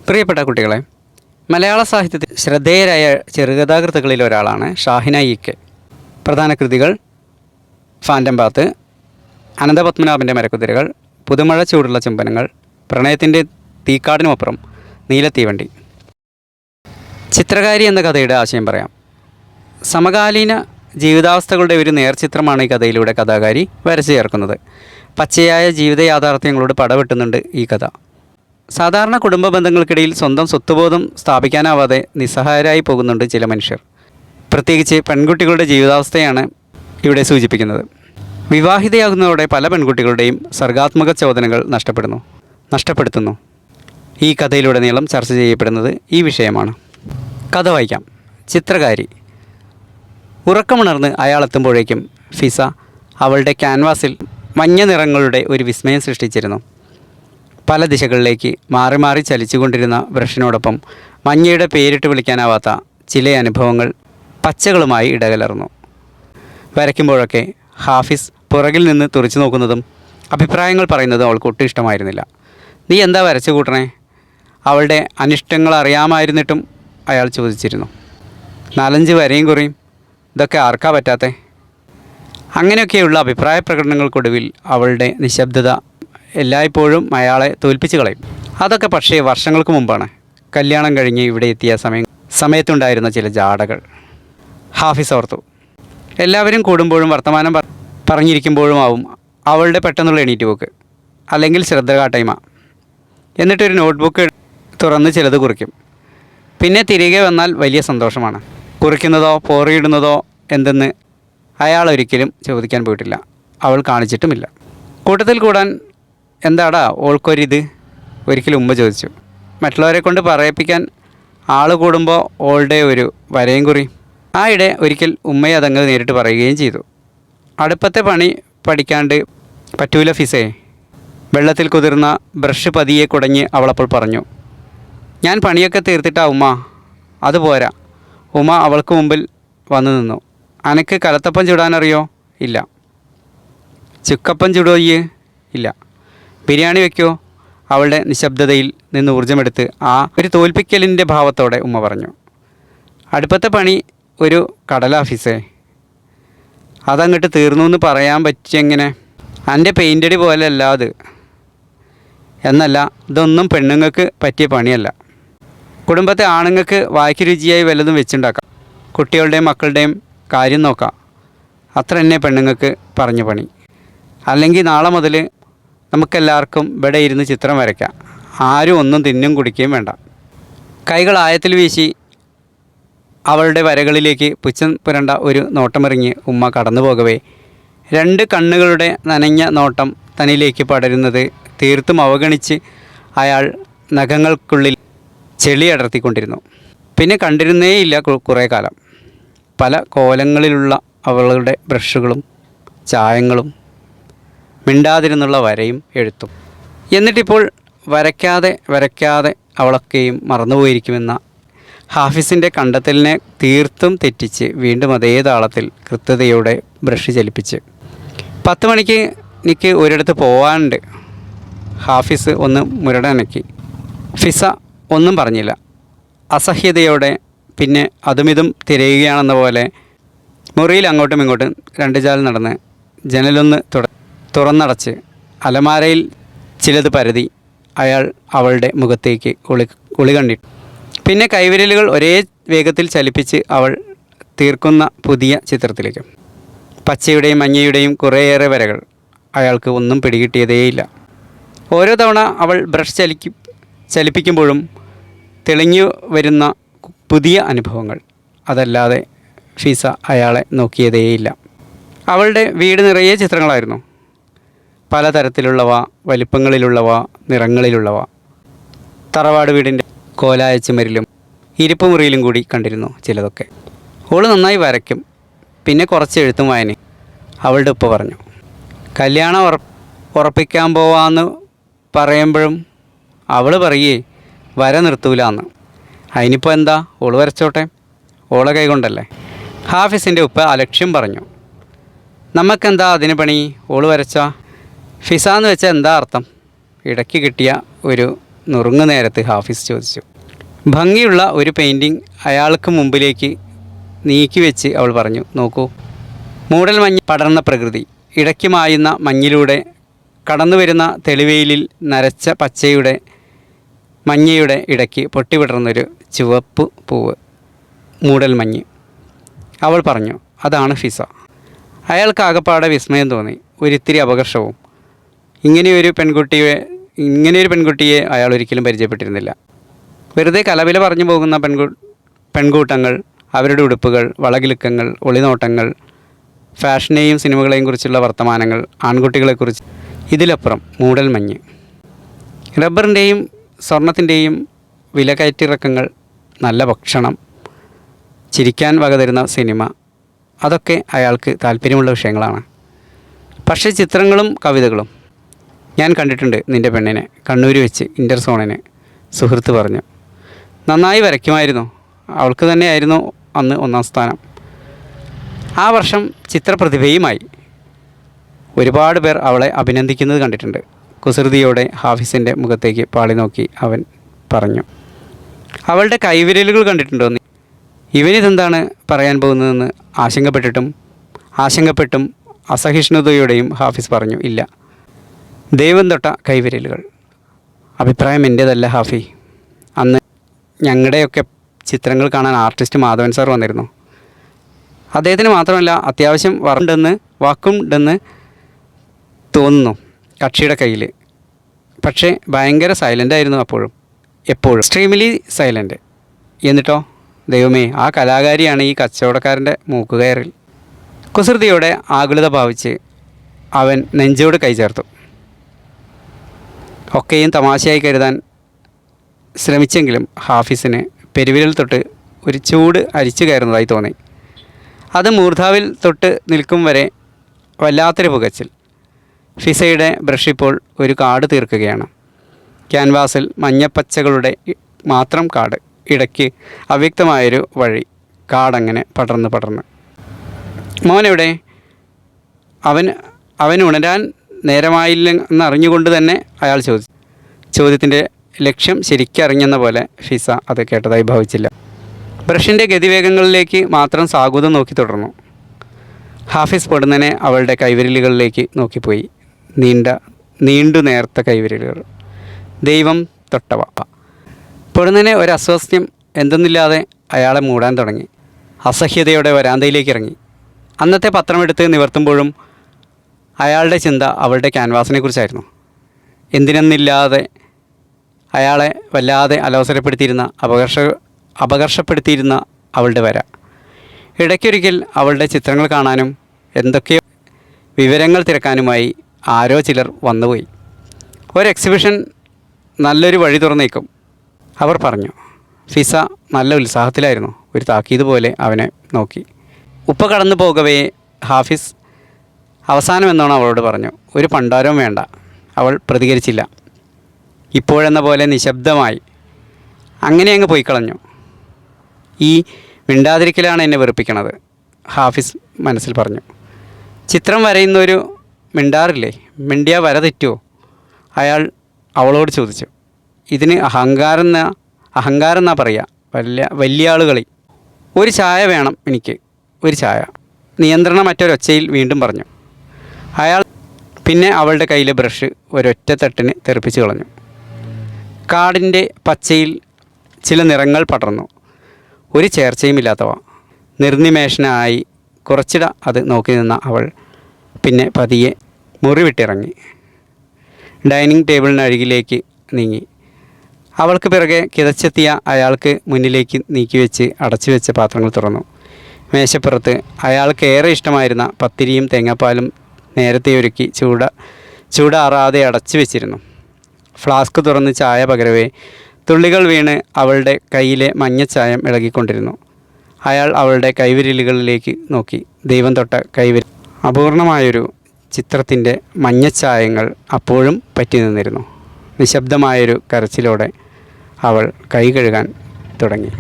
പ്രിയപ്പെട്ട കുട്ടികളെ, മലയാള സാഹിത്യത്തിൽ ശ്രദ്ധേയരായ ചെറുകഥാകൃത്തുക്കളിൽ ഒരാളാണ് ഷാഹിന ഇ.കെ. പ്രധാന കൃതികൾ ഫാൻറ്റം പാത്ത്, അനന്തപത്മനാഭൻ്റെ മരക്കുതിരകൾ, പുതുമഴ ചൂടുള്ള ചുംബനങ്ങൾ, പ്രണയത്തിൻ്റെ തീക്കാടിനുമപ്പുറം, നീലത്തീവണ്ടി. ചിത്രകാരി എന്ന കഥയുടെ ആശയം പറയാം. സമകാലീന ജീവിതാവസ്ഥകളുടെ ഒരു നേർചിത്രമാണ് ഈ കഥയിലൂടെ കഥാകാരി വരച്ചു ചേർക്കുന്നത്. പച്ചയായ ജീവിത യാഥാർത്ഥ്യങ്ങളോട് പടവെട്ടുന്നുണ്ട് ഈ കഥ. സാധാരണ കുടുംബ ബന്ധങ്ങൾക്കിടയിൽ സ്വന്തം സ്വത്വബോധം സ്ഥാപിക്കാനാവാതെ നിസ്സഹായരായി പോകുന്നുണ്ട് ചില മനുഷ്യർ. പ്രത്യേകിച്ച് പെൺകുട്ടികളുടെ ജീവിതാവസ്ഥയാണ് ഇവിടെ സൂചിപ്പിക്കുന്നത്. വിവാഹിതയാകുന്നതോടെ പല പെൺകുട്ടികളുടെയും സർഗാത്മക ചോദനകൾ നഷ്ടപ്പെടുത്തുന്നു. ഈ കഥയിലുടനീളം ചർച്ച ചെയ്യപ്പെടുന്നത് ഈ വിഷയമാണ്. കഥ വായിക്കാം. ചിത്രകാരി. ഉറക്കമുണർന്ന് അയാളെത്തുമ്പോഴേക്കും ഫിസ അവളുടെ ക്യാൻവാസിൽ മഞ്ഞ നിറങ്ങളുടെ ഒരു വിസ്മയം സൃഷ്ടിച്ചിരുന്നു. പല ദിശകളിലേക്ക് മാറി മാറി ചലിച്ചുകൊണ്ടിരുന്ന ബ്രഷിനോടൊപ്പം മഞ്ഞയുടെ പേരിട്ട് വിളിക്കാനാവാത്ത ചില അനുഭവങ്ങൾ പച്ചകളുമായി ഇടകലർന്നു. വരയ്ക്കുമ്പോഴൊക്കെ ഹാഫിസ് പുറകിൽ നിന്ന് തുറച്ചു നോക്കുന്നതും അഭിപ്രായങ്ങൾ പറയുന്നതും അവൾക്ക് ഒട്ടും ഇഷ്ടമായിരുന്നില്ല. നീ എന്താ വരച്ചു കൂട്ടണേ? അവളുടെ അനിഷ്ടങ്ങൾ അറിയാമായിരുന്നിട്ടും അയാൾ ചോദിച്ചിരുന്നു. 4-5 വരയും കുറിയും, ഇതൊക്കെ ആർക്കാ പറ്റാത്തേ? അങ്ങനെയൊക്കെയുള്ള അഭിപ്രായ പ്രകടനങ്ങൾക്കൊടുവിൽ അവളുടെ നിശബ്ദത എല്ലായ്പ്പോഴും അയാളെ തോൽപ്പിച്ച് കളയും. അതൊക്കെ പക്ഷേ വർഷങ്ങൾക്ക് മുമ്പാണ്. കല്യാണം കഴിഞ്ഞ് ഇവിടെ എത്തിയ സമയത്തുണ്ടായിരുന്ന ചില ജാടകൾ ഹാഫിസ് ഓർത്തു. എല്ലാവരും കൂടുമ്പോഴും വർത്തമാനം പറഞ്ഞിരിക്കുമ്പോഴും ആവും അവളുടെ പെട്ടെന്നുള്ള എണീറ്റ് പോക്ക്, അല്ലെങ്കിൽ ശ്രദ്ധ കാട്ടായ്മ. എന്നിട്ടൊരു നോട്ട്ബുക്ക് തുറന്ന് ചിലത് കുറിക്കും. പിന്നെ തിരികെ വന്നാൽ വലിയ സന്തോഷമാണ്. കുറിക്കുന്നതോ പോറിയിടുന്നതോ എന്തെന്ന് അയാൾ ഒരിക്കലും ചോദിക്കാൻ പോയിട്ടില്ല. അവൾ കാണിച്ചിട്ടുമില്ല. കൂട്ടത്തിൽ കൂടാൻ എന്താടാ ഓൾക്കൊരിത്? ഒരിക്കലും ഉമ്മ ചോദിച്ചു. മറ്റുള്ളവരെ കൊണ്ട് പറയിപ്പിക്കാൻ ആൾ കൂടുമ്പോൾ ഓളുടെ ഒരു വരയും കുറി. ആയിടെ ഒരിക്കൽ ഉമ്മയെ അതങ്ങ് നേരിട്ട് പറയുകയും ചെയ്തു. അടുപ്പത്തെ പണി പഠിക്കാണ്ട് പറ്റൂല ഫിസേ. വെള്ളത്തിൽ കുതിർന്ന ബ്രഷ് പതിയെ കുടഞ്ഞ് അവളപ്പോൾ പറഞ്ഞു. ഞാൻ പണിയൊക്കെ തീർത്തിട്ടാ ഉമ്മ. അതുപോരാ. ഉമ്മ അവൾക്ക് മുമ്പിൽ വന്നു നിന്നു. അനക്ക് കലത്തപ്പം ചുടാനറിയോ? ഇല്ല. ചുക്കപ്പം ചുടുകയ്? ഇല്ല. ബിരിയാണി വയ്ക്കോ? അവളുടെ നിശബ്ദതയിൽ നിന്ന് ഊർജ്ജമെടുത്ത് ഒരു തോൽപ്പിക്കലിൻ്റെ ഭാവത്തോടെ ഉമ്മ പറഞ്ഞു. അടുപ്പത്തെ പണി ഒരു കടലാഫീസേ. അതങ്ങോട്ട് തീർന്നു എന്ന് പറയാൻ പറ്റിയെങ്ങനെ? എൻ്റെ പെയിൻ്റടി പോലെയല്ല അത്. എന്നല്ല, ഇതൊന്നും പെണ്ണുങ്ങൾക്ക് പറ്റിയ പണിയല്ല. കുടുംബത്തെ ആണുങ്ങൾക്ക് വായ്ക്ക് രുചിയായി വല്ലതും വെച്ചുണ്ടാക്കാം. കുട്ടികളുടെയും മക്കളുടെയും കാര്യം നോക്കാം. അത്ര തന്നെ പെണ്ണുങ്ങൾക്ക് പറഞ്ഞ പണി. അല്ലെങ്കിൽ നാളെ മുതൽ നമുക്കെല്ലാവർക്കും ഇവിടെ ഇരുന്ന് ചിത്രം വരയ്ക്കാം. ആരും ഒന്നും തിന്നും കുടിക്കുകയും വേണ്ട. കൈകൾ ആയത്തിൽ വീശി അവളുടെ വരകളിലേക്ക് പുച്ഛം പുരണ്ട ഒരു നോട്ടമെറിഞ്ഞ് ഉമ്മ കടന്നു പോകവേ 2 കണ്ണുകളുടെ നനഞ്ഞ നോട്ടം തന്നിലേക്ക് പടരുന്നത് തീർത്തും അവഗണിച്ച് അയാൾ നഖങ്ങൾക്കുള്ളിൽ ചെളി അടർത്തിക്കൊണ്ടിരുന്നു. പിന്നെ കണ്ടിരുന്നേയില്ല കുറേ കാലം. പല കോലങ്ങളിലുള്ള അവളുടെ ബ്രഷുകളും ചായങ്ങളും മിണ്ടാതിരുന്നുള്ള വരയും എഴുത്തും. എന്നിട്ടിപ്പോൾ വരയ്ക്കാതെ അവളൊക്കെയും മറന്നുപോയിരിക്കുമെന്ന ഹാഫിസിൻ്റെ കണ്ടെത്തലിനെ തീർത്തും തെറ്റിച്ച് വീണ്ടും അതേ താളത്തിൽ കൃത്യതയോടെ ബ്രഷ് ചലിപ്പിച്ച് 10 മണിക്ക് എനിക്ക് ഒരിടത്ത് പോവാനുണ്ട്. ഹാഫിസ് ഒന്ന് മുരടനക്കി. ഫിസ ഒന്നും പറഞ്ഞില്ല. അസഹ്യതയോടെ പിന്നെ അതുമിതും തിരയുകയാണെന്ന പോലെ മുറിയിൽ അങ്ങോട്ടും ഇങ്ങോട്ടും 2 ചാൽ നടന്ന് ജനലൊന്ന് തുറന്നടച്ച് അലമാരയിൽ ചിലത് പരതി അയാൾ അവളുടെ മുഖത്തേക്ക് കുളി കണ്ടിട്ടു. പിന്നെ കൈവിരലുകൾ ഒരേ വേഗത്തിൽ ചലിപ്പിച്ച് അവൾ തീർക്കുന്ന പുതിയ ചിത്രത്തിലേക്ക്. പച്ചയുടെയും മഞ്ഞയുടെയും കുറേയേറെ വരകൾ. അയാൾക്ക് ഒന്നും പിടികിട്ടിയതേയില്ല. ഓരോ തവണ അവൾ ബ്രഷ് ചലിപ്പിക്കുമ്പോഴും തെളിഞ്ഞു വരുന്ന പുതിയ അനുഭവങ്ങൾ. അതല്ലാതെ ഫിസ അയാളെ നോക്കിയതേയില്ല. അവളുടെ വീട് നിറയെ ചിത്രങ്ങളായിരുന്നു. പലതരത്തിലുള്ളവ, വലിപ്പങ്ങളിലുള്ളവ, നിറങ്ങളിലുള്ളവ. തറവാട് വീടിൻ്റെ കോലായ ചുമരിലും ഇരിപ്പുമുറിയിലും കൂടി കണ്ടിരുന്നു ചിലതൊക്കെ. ഓൾ നന്നായി വരയ്ക്കും. പിന്നെ കുറച്ച് എഴുത്തും വായനയും. അവളുടെ ഉപ്പ പറഞ്ഞു. കല്യാണം ഉറപ്പിക്കാൻ പോവാന്ന് പറയുമ്പോഴും അവൾ പറയേ വര നിർത്തൂലാന്ന്. അതിനിപ്പോൾ എന്താ, ഓൾ വരച്ചോട്ടെ, ഓളെ കൈകൊണ്ടല്ലേ. ഹാഫിസിൻ്റെ ഉപ്പ അലക്ഷ്യം പറഞ്ഞു. നമുക്കെന്താ അതിന് പണി? ഓൾ വരച്ചാ? ഫിസ എന്ന് വെച്ചാൽ എന്താ അർത്ഥം? ഇടയ്ക്ക് കിട്ടിയ ഒരു നുറുങ്ങു നേരത്ത് ഹാഫിസ് ചോദിച്ചു. ഭംഗിയുള്ള ഒരു പെയിൻറ്റിങ് അയാൾക്ക് മുമ്പിലേക്ക് നീക്കി വെച്ച് അവൾ പറഞ്ഞു, നോക്കൂ, മൂടൽ മഞ്ഞ് പടർന്ന പ്രകൃതി, ഇടയ്ക്ക് മായുന്ന മഞ്ഞിലൂടെ കടന്നു വരുന്ന തെളിവെയിലിൽ നരച്ച പച്ചയുടെ മഞ്ഞയുടെ ഇടയ്ക്ക് പൊട്ടിവിടർന്നൊരു ചുവപ്പ് പൂവ്, മൂടൽ മഞ്ഞ്. അവൾ പറഞ്ഞു, അതാണ് ഫിസ. അയാൾക്ക് ആകപ്പാടെ വിസ്മയം തോന്നി, ഒരിത്തിരി അപകർഷവും. ഇങ്ങനെയൊരു പെൺകുട്ടിയെ അയാൾ ഒരിക്കലും പരിചയപ്പെട്ടിരുന്നില്ല. വെറുതെ കലവില പറഞ്ഞു പോകുന്ന പെൺകൂട്ടങ്ങൾ, അവരുടെ ഉടുപ്പുകൾ, വളകിലുക്കങ്ങൾ, ഒളിനോട്ടങ്ങൾ, ഫാഷനെയും സിനിമകളെയും കുറിച്ചുള്ള വർത്തമാനങ്ങൾ, ആൺകുട്ടികളെക്കുറിച്ച്, ഇതിലപ്പുറം മൂടൽ മഞ്ഞ്. റബ്ബറിൻ്റെയും സ്വർണത്തിൻ്റെയും വിലകയറ്റിറക്കങ്ങൾ, നല്ല ഭക്ഷണം, ചിരിക്കാൻ വകതരുന്ന സിനിമ, അതൊക്കെ അയാൾക്ക് താല്പര്യമുള്ള വിഷയങ്ങളാണ്. പക്ഷേ ചിത്രങ്ങളും കവിതകളും ഞാൻ കണ്ടിട്ടുണ്ട് നിൻ്റെ പെണ്ണിനെ കണ്ണൂർ വെച്ച് ഇൻ്റർസോണിന്, സുഹൃത്ത് പറഞ്ഞു. നന്നായി വരയ്ക്കുമായിരുന്നു. അവൾക്ക് തന്നെയായിരുന്നു അന്ന് 1ാം സ്ഥാനം. ആ വർഷം ചിത്രപ്രതിഭയുമായി. ഒരുപാട് പേർ അവളെ അഭിനന്ദിക്കുന്നത് കണ്ടിട്ടുണ്ട്. കുസൃതിയോടെ ഹാഫിസിൻ്റെ മുഖത്തേക്ക് പാളി നോക്കി അവൻ പറഞ്ഞു. അവളുടെ കൈവിരലുകൾ കണ്ടിട്ടുണ്ടോ? ഇവനിതെന്താണ് പറയാൻ പോകുന്നതെന്ന് ആശങ്കപ്പെട്ടും അസഹിഷ്ണുതയോടെയും ഹാഫിസ് പറഞ്ഞു, ഇല്ല, ദൈവം തൊട്ട കൈവിരലുകൾ. അഭിപ്രായം എൻ്റേതല്ല ഹാഫി. അന്ന് ഞങ്ങളുടെയൊക്കെ ചിത്രങ്ങൾ കാണാൻ ആർട്ടിസ്റ്റ് മാധവൻ സാർ വന്നിരുന്നു. അദ്ദേഹത്തിന് മാത്രമല്ല, അത്യാവശ്യം വാക്കുണ്ടെന്ന് തോന്നുന്നു കക്ഷിയുടെ കയ്യിൽ. പക്ഷേ ഭയങ്കര സൈലൻ്റായിരുന്നു എപ്പോഴും എക്സ്ട്രീംലി സൈലൻ്റ്. എന്നിട്ടോ, ദൈവമേ, ആ കലാകാരിയാണ് ഈ കച്ചവടക്കാരൻ്റെ മൂക്കുകയറിൽ. കുസൃതിയോടെ ആകുലത ഭാവിച്ച് അവൻ നെഞ്ചോട് കൈ ചേർത്തു. ഒക്കെയും തമാശയായി കരുതാൻ ശ്രമിച്ചെങ്കിലും ഹാഫിസിന് പെരുവിരൽ തൊട്ട് ഒരു ചൂട് അരിച്ചു കയറുന്നതായി തോന്നി. അത് മൂർധാവിൽ തൊട്ട് നിൽക്കും വരെ വല്ലാത്തൊരു പുകച്ചിൽ. ഫിസയുടെ ബ്രഷ് ഇപ്പോൾ ഒരു കാട് തീർക്കുകയാണ്. ക്യാൻവാസിൽ മഞ്ഞപ്പച്ചകളുടെ മാത്രം കാട്, ഇടയ്ക്ക് അവ്യക്തമായൊരു വഴി, കാടങ്ങനെ പടർന്ന്. മോനെവിടെ? അവൻ ഉണരാൻ നേരമായില്ലെന്നറിഞ്ഞുകൊണ്ട് തന്നെ അയാൾ ചോദിച്ചു. ചോദ്യത്തിൻ്റെ ലക്ഷ്യം ശരിക്കറിഞ്ഞെന്ന പോലെ ഫിസ അത് കേട്ടതായി ഭാവിച്ചില്ല. ബ്രഷിൻ്റെ ഗതിവേഗങ്ങളിലേക്ക് മാത്രം സാഗൂതം നോക്കി തുടർന്നു. ഹാഫിസ് പൊടുന്നനെ അവളുടെ കൈവിരലുകളിലേക്ക് നോക്കിപ്പോയി. നീണ്ടു നേർത്ത കൈവിരലുകൾ, ദൈവം തൊട്ടവ. പൊടുന്നനെ ഒരു അസ്വാസ്ഥ്യം എന്തെന്നില്ലാതെ അയാളെ മൂടാൻ തുടങ്ങി. അസഹ്യതയോടെ വരാന്തയിലേക്ക് ഇറങ്ങി. അന്നത്തെ പത്രമെടുത്ത് നിവർത്തുമ്പോഴും അയാളുടെ ചിന്ത അവളുടെ ക്യാൻവാസിനെക്കുറിച്ചായിരുന്നു. എന്തിനെന്നില്ലാതെ അയാളെ വല്ലാതെ അപകർഷപ്പെടുത്തിയിരുന്ന അവളുടെ വര. ഇടയ്ക്കൊരിക്കൽ അവളുടെ ചിത്രങ്ങൾ കാണാനും എന്തൊക്കെയോ വിവരങ്ങൾ തിരക്കാനുമായി ആരോ ചിലർ വന്നുപോയി. ഒരു എക്സിബിഷൻ നല്ലൊരു വഴി തുറന്നേക്കും, അവർ പറഞ്ഞു. ഫിസ നല്ല ഉത്സാഹത്തിലായിരുന്നു. ഒരു താക്കീത് പോലെ അവനെ നോക്കി. ഉപ്പ കടന്നു പോകവേ ഹാഫിസ് അവസാനം എന്നോണം അവളോട് പറഞ്ഞു, ഒരു പണ്ടാരവും വേണ്ട. അവൾ പ്രതികരിച്ചില്ല. ഇപ്പോഴെന്ന പോലെ നിശബ്ദമായി അങ്ങനെ അങ്ങ് പോയി കളഞ്ഞു. ഈ മിണ്ടാതിരിക്കലാണ് എന്നെ വെറുപ്പിക്കണത്, ഹാഫിസ് മനസ്സിൽ പറഞ്ഞു. ചിത്രം വരയുന്നൊരു മിണ്ടാറില്ലേ? മിണ്ടിയ വര തെറ്റുമോ? അയാൾ അവളോട് ചോദിച്ചു. ഇതിന് അഹങ്കാരം എന്നാ പറയുക. വലിയ ആളുകളി. ഒരു ചായ വേണം എനിക്ക്, ഒരു ചായ. നിയന്ത്രണമറ്റൊരൊച്ചയിൽ വീണ്ടും പറഞ്ഞു. അയാൾ പിന്നെ അവളുടെ കയ്യിലെ ബ്രഷ് ഒരൊറ്റ തട്ടിന് തെറിപ്പിച്ച് കളഞ്ഞു. കാടിൻ്റെ പച്ചയിൽ ചില നിറങ്ങൾ പടർന്നു. ഒരു ചേർച്ചയുമില്ലാത്തവ. നിർനിമേഷനായി കുറച്ചിട അത് നോക്കി നിന്ന അവൾ പിന്നെ പതിയെ മുറി വിട്ടിറങ്ങി. ഡൈനിങ് ടേബിളിനരികിലേക്ക് നീങ്ങി. അവൾക്ക് പിറകെ കിതച്ചെത്തിയ അയാൾക്ക് മുന്നിലേക്ക് നീക്കിവെച്ച് അടച്ചുവെച്ച പാത്രങ്ങൾ തുറന്നു. മേശപ്പുറത്ത് അയാൾക്കേറെ ഇഷ്ടമായിരുന്ന പത്തിരിയും തേങ്ങാപ്പാലും നേരത്തെ ഒരുക്കി ചൂടാറാതെ അടച്ചു വെച്ചിരുന്നു. ഫ്ലാസ്ക് തുറന്ന് ചായ പകരവേ തുള്ളികൾ വീണ് അവളുടെ കയ്യിലെ മഞ്ഞച്ചായം ഇളകിക്കൊണ്ടിരുന്നു. അയാൾ അവളുടെ കൈവിരലുകളിലേക്ക് നോക്കി. ദൈവം തൊട്ട കൈവിരൽ. അപൂർണമായൊരു ചിത്രത്തിൻ്റെ മഞ്ഞച്ചായങ്ങൾ അപ്പോഴും പറ്റി നിന്നിരുന്നു. നിശബ്ദമായൊരു കരച്ചിലോടെ അവൾ കൈ കഴുകാൻ തുടങ്ങി.